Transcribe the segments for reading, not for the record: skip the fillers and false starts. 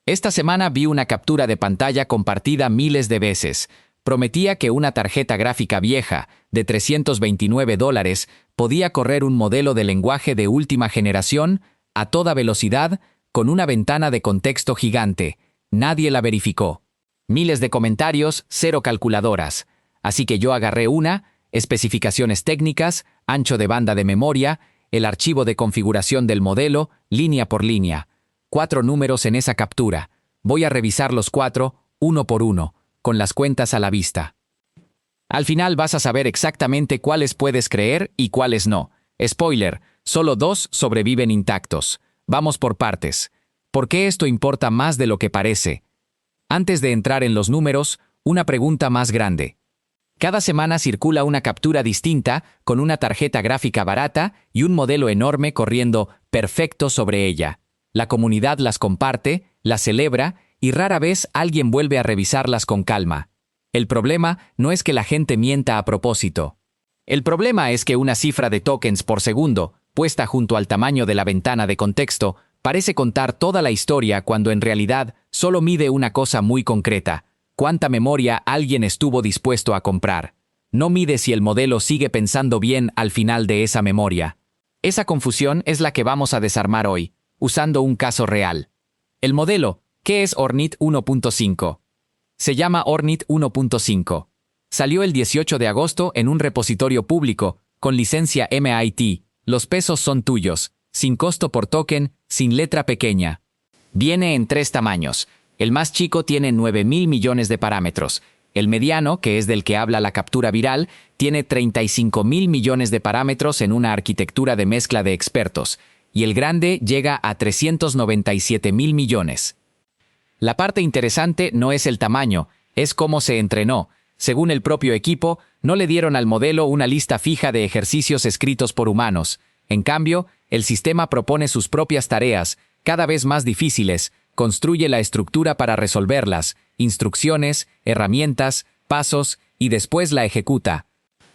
Esta semana vi una captura de pantalla compartida miles de veces. Prometía que una tarjeta gráfica vieja, de $329, podía correr un modelo de lenguaje de última generación, a toda velocidad, con una ventana de contexto gigante. Nadie la verificó. Miles de comentarios, cero calculadoras. Así que yo agarré una, especificaciones técnicas, ancho de banda de memoria, el archivo de configuración del modelo, línea por línea. 4 números en esa captura. Voy a revisar los 4, uno por uno, con las cuentas a la vista. Al final vas a saber exactamente cuáles puedes creer y cuáles no. Spoiler, solo 2 sobreviven intactos. Vamos por partes. ¿Por qué esto importa más de lo que parece? Antes de entrar en los números, una pregunta más grande. Cada semana circula una captura distinta con una tarjeta gráfica barata y un modelo enorme corriendo perfecto sobre ella. La comunidad las comparte, las celebra y rara vez alguien vuelve a revisarlas con calma. El problema no es que la gente mienta a propósito. El problema es que una cifra de tokens por segundo, puesta junto al tamaño de la ventana de contexto, parece contar toda la historia cuando en realidad solo mide una cosa muy concreta: cuánta memoria alguien estuvo dispuesto a comprar. No mide si el modelo sigue pensando bien al final de esa memoria. Esa confusión es la que vamos a desarmar hoy, usando un caso real. El modelo, ¿qué es Ornit 1.5? Se llama Ornit 1.5. Salió el 18 de agosto en un repositorio público, con licencia MIT. Los pesos son tuyos, sin costo por token, sin letra pequeña. Viene en 3 tamaños. El más chico tiene 9.000 millones de parámetros. El mediano, que es del que habla la captura viral, tiene 35.000 millones de parámetros en una arquitectura de mezcla de expertos. Y el grande llega a 397.000 millones. La parte interesante no es el tamaño, es cómo se entrenó. Según el propio equipo, no le dieron al modelo una lista fija de ejercicios escritos por humanos. En cambio, el sistema propone sus propias tareas, cada vez más difíciles, construye la estructura para resolverlas, instrucciones, herramientas, pasos, y después la ejecuta.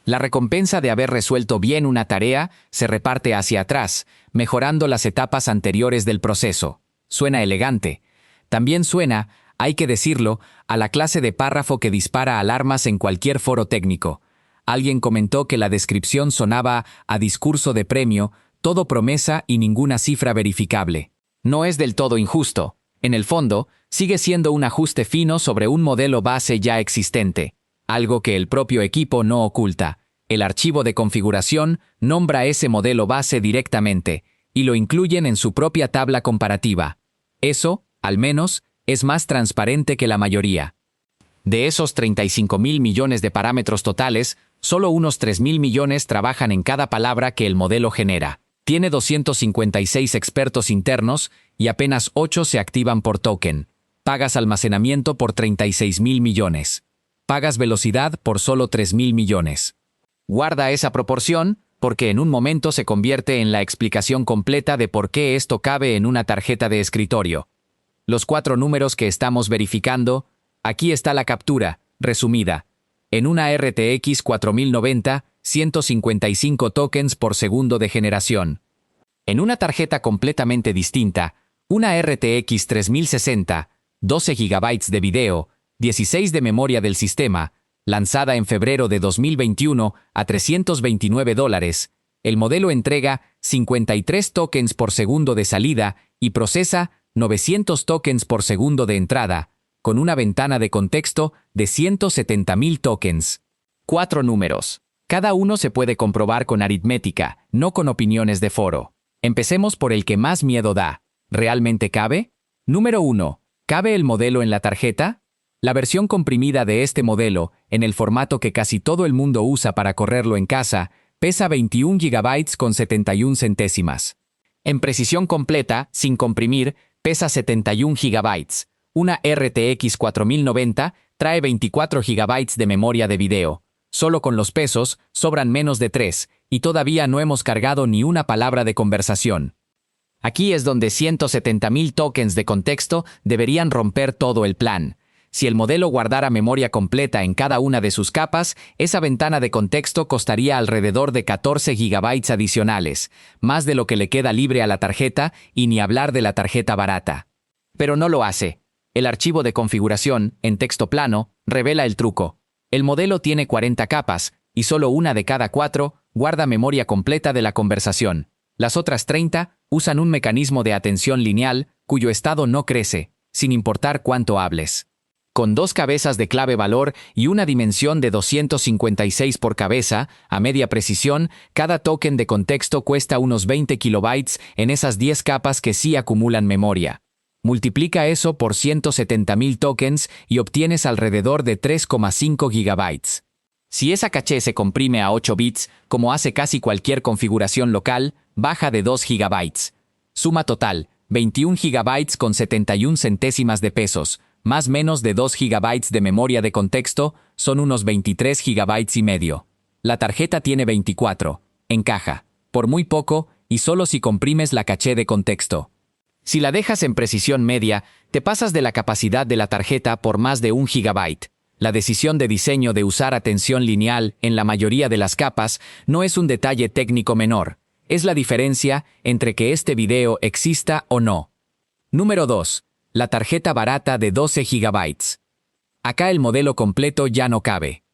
La recompensa de haber resuelto bien una tarea se reparte hacia atrás, mejorando las etapas anteriores del proceso. Suena elegante. También suena, hay que decirlo, a la clase de párrafo que dispara alarmas en cualquier foro técnico. Alguien comentó que la descripción sonaba a discurso de premio, todo promesa y ninguna cifra verificable. No es del todo injusto. En el fondo, sigue siendo un ajuste fino sobre un modelo base ya existente, algo que el propio equipo no oculta. El archivo de configuración nombra ese modelo base directamente, y lo incluyen en su propia tabla comparativa. Eso, al menos, es más transparente que la mayoría. De esos 35.000 millones de parámetros totales, solo unos 3.000 millones trabajan en cada palabra que el modelo genera. Tiene 256 expertos internos y apenas 8 se activan por token. Pagas almacenamiento por 36.000 millones. Pagas velocidad por solo 3.000 millones. Guarda esa proporción, porque en un momento se convierte en la explicación completa de por qué esto cabe en una tarjeta de escritorio. Los 4 números que estamos verificando, aquí está la captura, resumida. En una RTX 4090, 155 tokens por segundo de generación. En una tarjeta completamente distinta, una RTX 3060, 12 GB de video, 16 de memoria del sistema, lanzada en febrero de 2021 a $329, el modelo entrega 53 tokens por segundo de salida y procesa 900 tokens por segundo de entrada, con una ventana de contexto de 170.000 tokens. 4 números. Cada uno se puede comprobar con aritmética, no con opiniones de foro. Empecemos por el que más miedo da. ¿Realmente cabe? Número 1. ¿Cabe el modelo en la tarjeta? La versión comprimida de este modelo, en el formato que casi todo el mundo usa para correrlo en casa, pesa 21 GB con 71 centésimas. En precisión completa, sin comprimir, pesa 71 GB. Una RTX 4090 trae 24 GB de memoria de video. Solo con los pesos, sobran menos de 3, y todavía no hemos cargado ni una palabra de conversación. Aquí es donde 170.000 tokens de contexto deberían romper todo el plan. Si el modelo guardara memoria completa en cada una de sus capas, esa ventana de contexto costaría alrededor de 14 GB adicionales, más de lo que le queda libre a la tarjeta y ni hablar de la tarjeta barata. Pero no lo hace. El archivo de configuración, en texto plano, revela el truco. El modelo tiene 40 capas, y solo una de cada 4 guarda memoria completa de la conversación. Las otras 30 usan un mecanismo de atención lineal cuyo estado no crece, sin importar cuánto hables. Con 2 cabezas de clave valor y una dimensión de 256 por cabeza, a media precisión, cada token de contexto cuesta unos 20 kilobytes en esas 10 capas que sí acumulan memoria. Multiplica eso por 170.000 tokens y obtienes alrededor de 3,5 gigabytes. Si esa caché se comprime a 8 bits, como hace casi cualquier configuración local, baja de 2 gigabytes. Suma total, 21 gigabytes con 71 centésimas de pesos, más menos de 2 gigabytes de memoria de contexto, son unos 23 gigabytes y medio. La tarjeta tiene 24, encaja, por muy poco y solo si comprimes la caché de contexto. Si la dejas en precisión media, te pasas de la capacidad de la tarjeta por más de 1 gigabyte. La decisión de diseño de usar atención lineal en la mayoría de las capas no es un detalle técnico menor, es la diferencia entre que este video exista o no. Número 2. La tarjeta barata de 12 GB. Acá el modelo completo ya no cabe.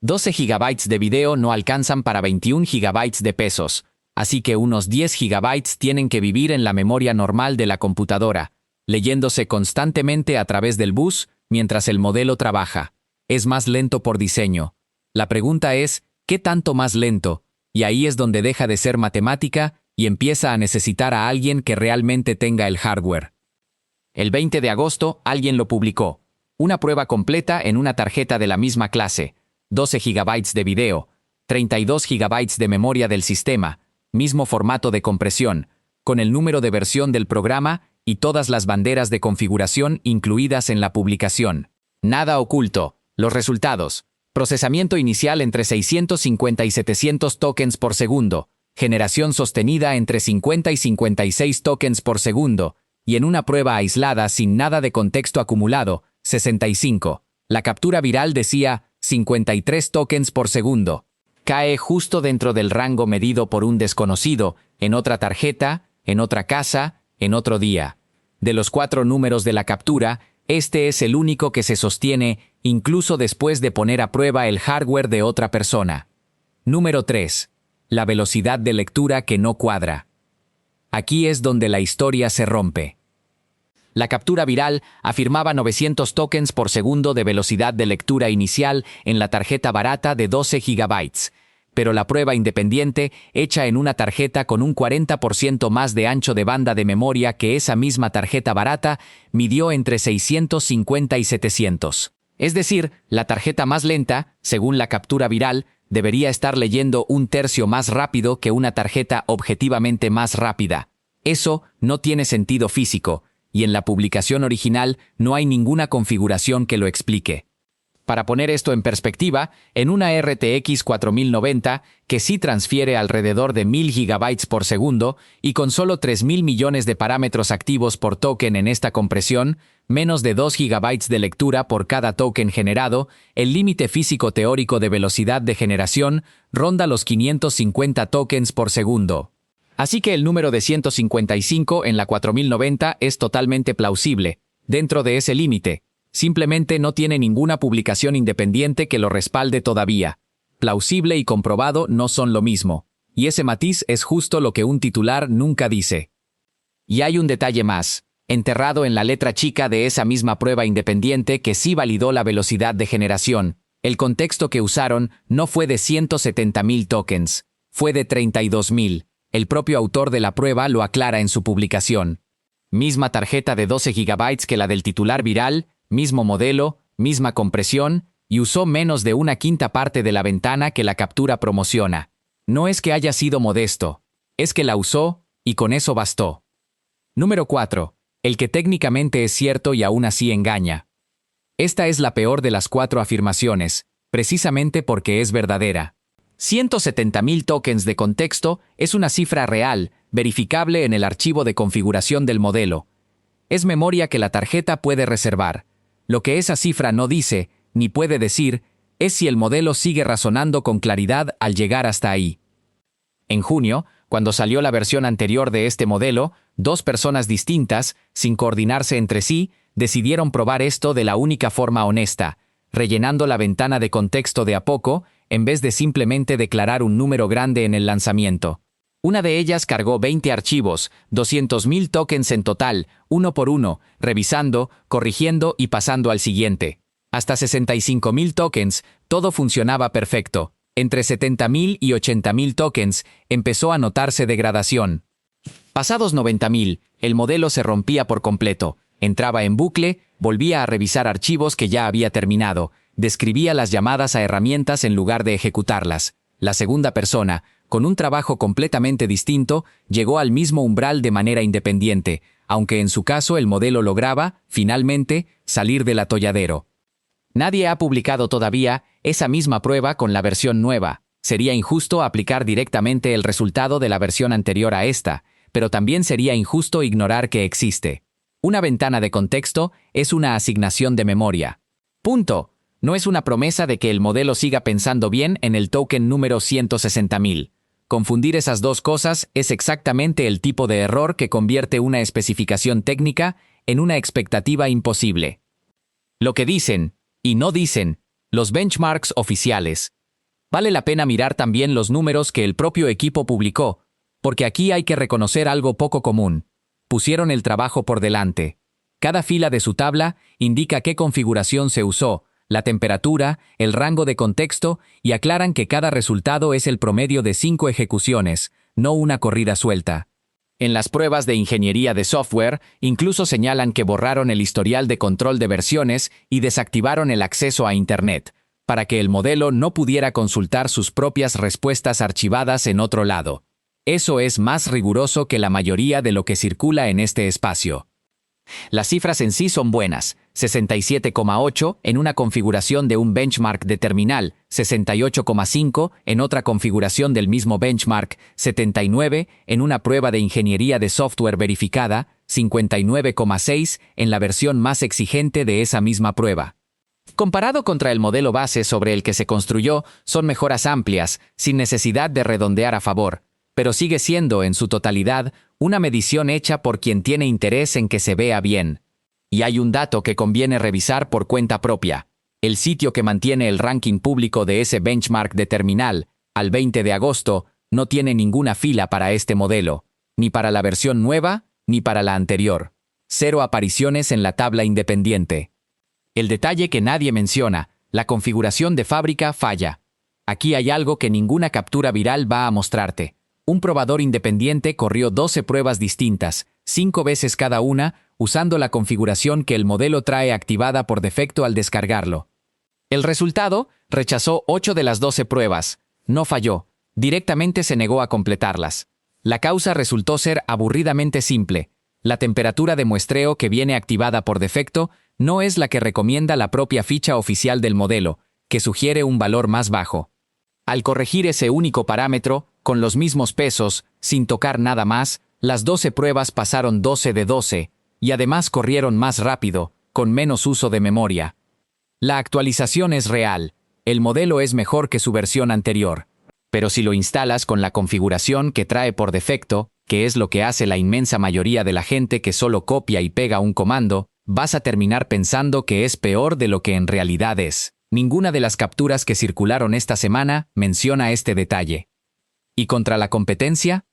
12 GB de video no alcanzan para 21 GB de pesos, así que unos 10 GB tienen que vivir en la memoria normal de la computadora, leyéndose constantemente a través del bus mientras el modelo trabaja. Es más lento por diseño. La pregunta es, ¿qué tanto más lento? Y ahí es donde deja de ser matemática y empieza a necesitar a alguien que realmente tenga el hardware. El 20 de agosto, alguien lo publicó. Una prueba completa en una tarjeta de la misma clase. 12 GB de video, 32 GB de memoria del sistema, mismo formato de compresión, con el número de versión del programa y todas las banderas de configuración incluidas en la publicación. Nada oculto. Los resultados. Procesamiento inicial entre 650 y 700 tokens por segundo, generación sostenida entre 50 y 56 tokens por segundo, y en una prueba aislada sin nada de contexto acumulado, 65. La captura viral decía 53 tokens por segundo. Cae justo dentro del rango medido por un desconocido, en otra tarjeta, en otra casa, en otro día. De los 4 números de la captura, este es el único que se sostiene incluso después de poner a prueba el hardware de otra persona. Número 3. La velocidad de lectura que no cuadra. Aquí es donde la historia se rompe. La captura viral afirmaba 900 tokens por segundo de velocidad de lectura inicial en la tarjeta barata de 12 GB, pero la prueba independiente, hecha en una tarjeta con un 40% más de ancho de banda de memoria que esa misma tarjeta barata, midió entre 650 y 700. Es decir, la tarjeta más lenta, según la captura viral, debería estar leyendo un tercio más rápido que una tarjeta objetivamente más rápida. Eso no tiene sentido físico, y en la publicación original no hay ninguna configuración que lo explique. Para poner esto en perspectiva, en una RTX 4090, que sí transfiere alrededor de 1000 GB por segundo, y con solo 3000 millones de parámetros activos por token en esta compresión, menos de 2 GB de lectura por cada token generado, el límite físico teórico de velocidad de generación ronda los 550 tokens por segundo. Así que el número de 155 en la 4090 es totalmente plausible, dentro de ese límite. Simplemente no tiene ninguna publicación independiente que lo respalde todavía. Plausible y comprobado no son lo mismo, y ese matiz es justo lo que un titular nunca dice. Y hay un detalle más, enterrado en la letra chica de esa misma prueba independiente que sí validó la velocidad de generación. El contexto que usaron no fue de 170.000 tokens, fue de 32.000. El propio autor de la prueba lo aclara en su publicación. Misma tarjeta de 12 GB que la del titular viral, mismo modelo, misma compresión, y usó menos de una quinta parte de la ventana que la captura promociona. No es que haya sido modesto, es que la usó, y con eso bastó. Número 4. El que técnicamente es cierto y aún así engaña. Esta es la peor de las 4 afirmaciones, precisamente porque es verdadera. 170.000 tokens de contexto es una cifra real, verificable en el archivo de configuración del modelo. Es memoria que la tarjeta puede reservar. Lo que esa cifra no dice, ni puede decir, es si el modelo sigue razonando con claridad al llegar hasta ahí. En junio, Cuando salió la versión anterior de este modelo, dos personas distintas, sin coordinarse entre sí, decidieron probar esto de la única forma honesta, rellenando la ventana de contexto de a poco, en vez de simplemente declarar un número grande en el lanzamiento. Una de ellas cargó 20 archivos, 200.000 tokens en total, uno por uno, revisando, corrigiendo y pasando al siguiente. Hasta 65.000 tokens, todo funcionaba perfecto. Entre 70.000 y 80.000 tokens, empezó a notarse degradación. Pasados 90.000, el modelo se rompía por completo. Entraba en bucle, volvía a revisar archivos que ya había terminado, describía las llamadas a herramientas en lugar de ejecutarlas. La segunda persona, con un trabajo completamente distinto, llegó al mismo umbral de manera independiente, aunque en su caso el modelo lograba, finalmente, salir del atolladero. Nadie ha publicado todavía esa misma prueba con la versión nueva. Sería injusto aplicar directamente el resultado de la versión anterior a esta, pero también sería injusto ignorar que existe. Una ventana de contexto es una asignación de memoria. Punto. No es una promesa de que el modelo siga pensando bien en el token número 160.000. Confundir esas dos cosas es exactamente el tipo de error que convierte una especificación técnica en una expectativa imposible. Lo que dicen, y no dicen, los benchmarks oficiales. Vale la pena mirar también los números que el propio equipo publicó, porque aquí hay que reconocer algo poco común. Pusieron el trabajo por delante. Cada fila de su tabla indica qué configuración se usó, la temperatura, el rango de contexto y aclaran que cada resultado es el promedio de 5 ejecuciones, no una corrida suelta. En las pruebas de ingeniería de software, incluso señalan que borraron el historial de control de versiones y desactivaron el acceso a Internet, para que el modelo no pudiera consultar sus propias respuestas archivadas en otro lado. Eso es más riguroso que la mayoría de lo que circula en este espacio. Las cifras en sí son buenas, 67,8 en una configuración de un benchmark de terminal, 68,5 en otra configuración del mismo benchmark, 79 en una prueba de ingeniería de software verificada, 59,6 en la versión más exigente de esa misma prueba. Comparado contra el modelo base sobre el que se construyó, son mejoras amplias, sin necesidad de redondear a favor, pero sigue siendo, en su totalidad, una medición hecha por quien tiene interés en que se vea bien. Y hay un dato que conviene revisar por cuenta propia. El sitio que mantiene el ranking público de ese benchmark de terminal, al 20 de agosto, no tiene ninguna fila para este modelo, ni para la versión nueva, ni para la anterior. 0 apariciones en la tabla independiente. El detalle que nadie menciona, la configuración de fábrica falla. Aquí hay algo que ninguna captura viral va a mostrarte. Un probador independiente corrió 12 pruebas distintas, 5 veces cada una, usando la configuración que el modelo trae activada por defecto al descargarlo. El resultado, rechazó 8 de las 12 pruebas. No falló, directamente se negó a completarlas. La causa resultó ser aburridamente simple. La temperatura de muestreo que viene activada por defecto no es la que recomienda la propia ficha oficial del modelo, que sugiere un valor más bajo. Al corregir ese único parámetro, con los mismos pesos, sin tocar nada más, las 12 pruebas pasaron 12 de 12, y además corrieron más rápido, con menos uso de memoria. La actualización es real, el modelo es mejor que su versión anterior. Pero si lo instalas con la configuración que trae por defecto, que es lo que hace la inmensa mayoría de la gente que solo copia y pega un comando, vas a terminar pensando que es peor de lo que en realidad es. Ninguna de las capturas que circularon esta semana menciona este detalle. ¿Y contra la competencia?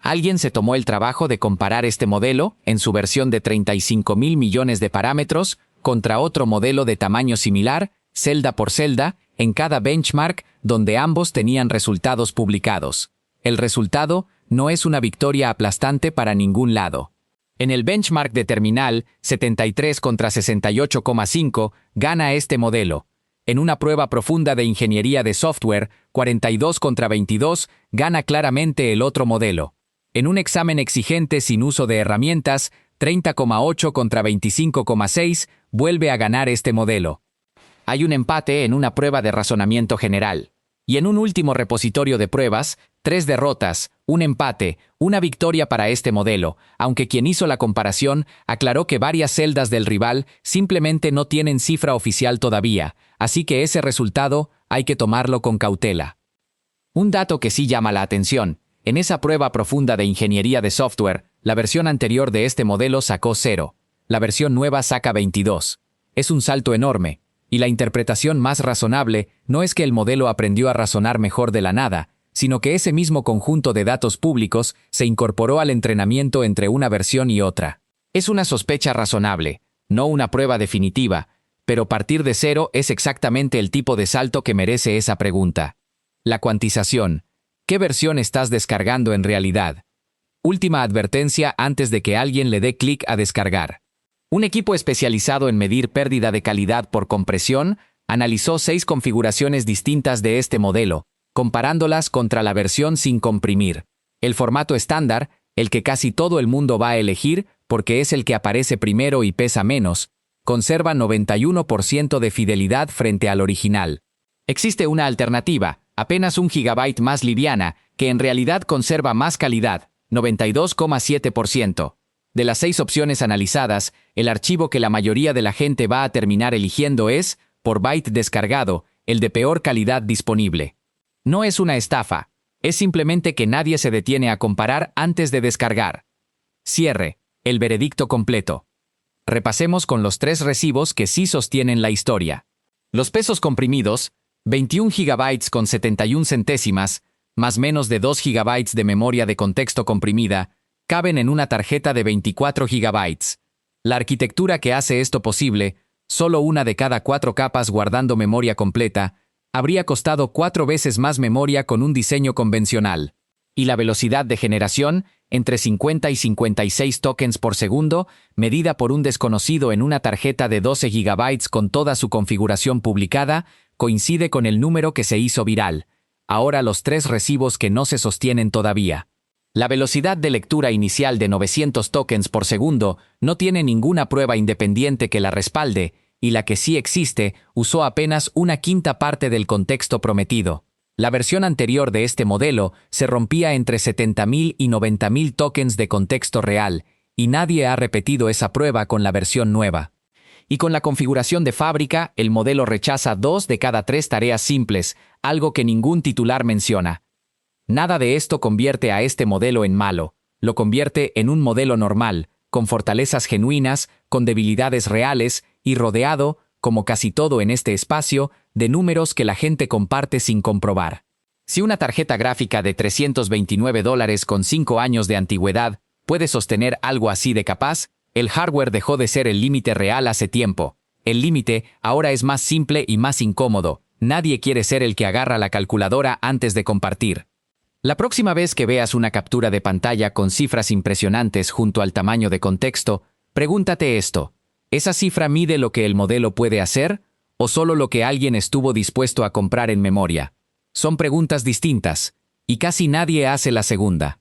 Alguien se tomó el trabajo de comparar este modelo, en su versión de 35.000 millones de parámetros, contra otro modelo de tamaño similar, celda por celda, en cada benchmark donde ambos tenían resultados publicados. El resultado no es una victoria aplastante para ningún lado. En el benchmark de terminal, 73 contra 68,5, gana este modelo. En una prueba profunda de ingeniería de software, 42 contra 22, gana claramente el otro modelo. En un examen exigente sin uso de herramientas, 30,8 contra 25,6, vuelve a ganar este modelo. Hay un empate en una prueba de razonamiento general. Y en un último repositorio de pruebas, 3 derrotas, un empate, una victoria para este modelo, aunque quien hizo la comparación aclaró que varias celdas del rival simplemente no tienen cifra oficial todavía, así que ese resultado hay que tomarlo con cautela. Un dato que sí llama la atención, En esa prueba profunda de ingeniería de software, la versión anterior de este modelo sacó 0. La versión nueva saca 22. Es un salto enorme, y la interpretación más razonable no es que el modelo aprendió a razonar mejor de la nada, sino que ese mismo conjunto de datos públicos se incorporó al entrenamiento entre una versión y otra. Es una sospecha razonable, no una prueba definitiva, pero partir de 0 es exactamente el tipo de salto que merece esa pregunta. La cuantización. ¿Qué versión estás descargando en realidad? Última advertencia antes de que alguien le dé clic a descargar. Un equipo especializado en medir pérdida de calidad por compresión analizó 6 configuraciones distintas de este modelo, comparándolas contra la versión sin comprimir. El formato estándar, el que casi todo el mundo va a elegir porque es el que aparece primero y pesa menos, conserva 91% de fidelidad frente al original. Existe una alternativa, apenas 1 GB más liviana, que en realidad conserva más calidad, 92,7%. De las 6 opciones analizadas, el archivo que la mayoría de la gente va a terminar eligiendo es, por byte descargado, el de peor calidad disponible. No es una estafa, es simplemente que nadie se detiene a comparar antes de descargar. Cierre, el veredicto completo. Repasemos con los 3 recibos que sí sostienen la historia. Los pesos comprimidos, 21 GB con 71 centésimas, más menos de 2 GB de memoria de contexto comprimida, caben en una tarjeta de 24 GB. La arquitectura que hace esto posible, solo una de cada 4 capas guardando memoria completa, habría costado 4 veces más memoria con un diseño convencional. Y la velocidad de generación, entre 50 y 56 tokens por segundo, medida por un desconocido en una tarjeta de 12 GB con toda su configuración publicada, coincide con el número que se hizo viral. Ahora los 3 recibos que no se sostienen todavía. La velocidad de lectura inicial de 900 tokens por segundo no tiene ninguna prueba independiente que la respalde, y la que sí existe usó apenas 1/5 parte del contexto prometido. La versión anterior de este modelo se rompía entre 70.000 y 90.000 tokens de contexto real, y nadie ha repetido esa prueba con la versión nueva. Y con la configuración de fábrica, el modelo rechaza 2 de cada 3 tareas simples, algo que ningún titular menciona. Nada de esto convierte a este modelo en malo, lo convierte en un modelo normal, con fortalezas genuinas, con debilidades reales, y rodeado, como casi todo en este espacio, de números que la gente comparte sin comprobar. Si una tarjeta gráfica de $329 con 5 años de antigüedad puede sostener algo así de capaz, el hardware dejó de ser el límite real hace tiempo. El límite ahora es más simple y más incómodo. Nadie quiere ser el que agarra la calculadora antes de compartir. La próxima vez que veas una captura de pantalla con cifras impresionantes junto al tamaño de contexto, pregúntate esto: ¿esa cifra mide lo que el modelo puede hacer, o solo lo que alguien estuvo dispuesto a comprar en memoria? Son preguntas distintas, y casi nadie hace la segunda.